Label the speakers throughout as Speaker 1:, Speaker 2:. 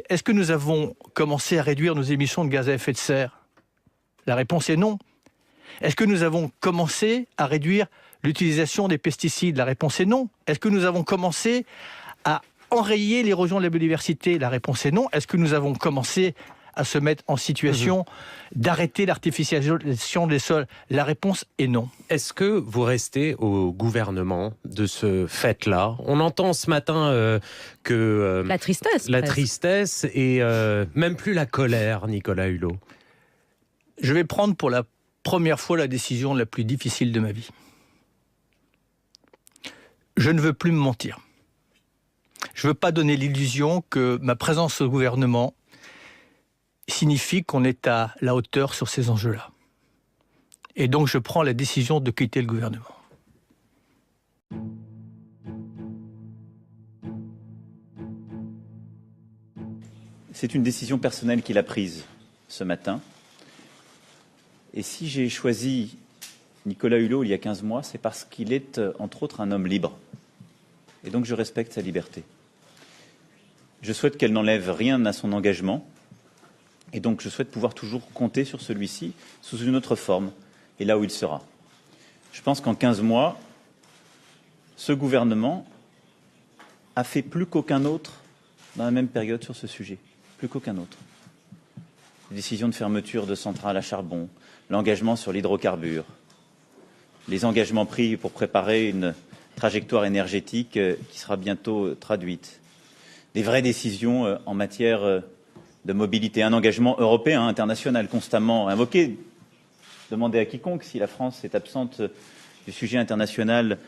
Speaker 1: est-ce que nous avons commencé à réduire nos émissions de gaz à effet de serre? La réponse est non. Est-ce que nous avons commencé à réduire l'utilisation des pesticides? La réponse est non. Est-ce que nous avons commencé à enrayer l'érosion de la biodiversité? La réponse est non. Est-ce que nous avons commencé à se mettre en situation d'arrêter l'artificialisation des sols? La réponse est non.
Speaker 2: Est-ce que vous restez au gouvernement de ce fait-là? On entend ce matin que...
Speaker 3: la tristesse.
Speaker 2: La tristesse et même plus la colère, Nicolas Hulot.
Speaker 1: Je vais prendre pour la première fois la décision la plus difficile de ma vie. Je ne veux plus me mentir. Je ne veux pas donner l'illusion que ma présence au gouvernement signifie qu'on est à la hauteur sur ces enjeux-là. Et donc je prends la décision de quitter le gouvernement.
Speaker 4: C'est une décision personnelle qu'il a prise ce matin. Et si j'ai choisi Nicolas Hulot il y a 15 mois, c'est parce qu'il est, entre autres, un homme libre. Et donc je respecte sa liberté. Je souhaite qu'elle n'enlève rien à son engagement. Et donc je souhaite pouvoir toujours compter sur celui-ci sous une autre forme, et là où il sera. Je pense qu'en 15 mois, ce gouvernement a fait plus qu'aucun autre dans la même période sur ce sujet. Plus qu'aucun autre. Les décisions de fermeture de centrales à charbon, l'engagement sur l'hydrocarbure, les engagements pris pour préparer une trajectoire énergétique qui sera bientôt traduite, des vraies décisions en matière de mobilité, un engagement européen, international, constamment invoqué. Demandez à quiconque si la France est absente du sujet international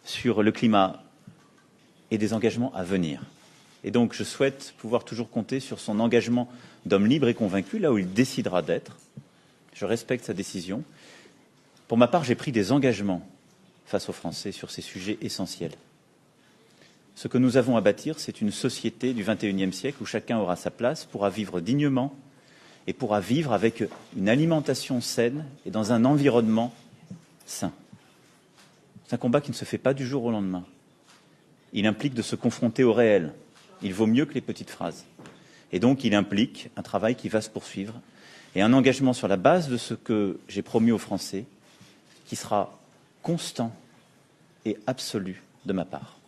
Speaker 4: sur le climat, et des engagements à venir. Et donc je souhaite pouvoir toujours compter sur son engagement d'homme libre et convaincu, là où il décidera d'être. Je respecte sa décision. Pour ma part, j'ai pris des engagements face aux Français sur ces sujets essentiels. Ce que nous avons à bâtir, c'est une société du XXIe siècle où chacun aura sa place, pourra vivre dignement et pourra vivre avec une alimentation saine et dans un environnement sain. C'est un combat qui ne se fait pas du jour au lendemain. Il implique de se confronter au réel. Il vaut mieux que les petites phrases. Et donc, il implique un travail qui va se poursuivre et un engagement sur la base de ce que j'ai promis aux Français qui sera constant et absolu de ma part.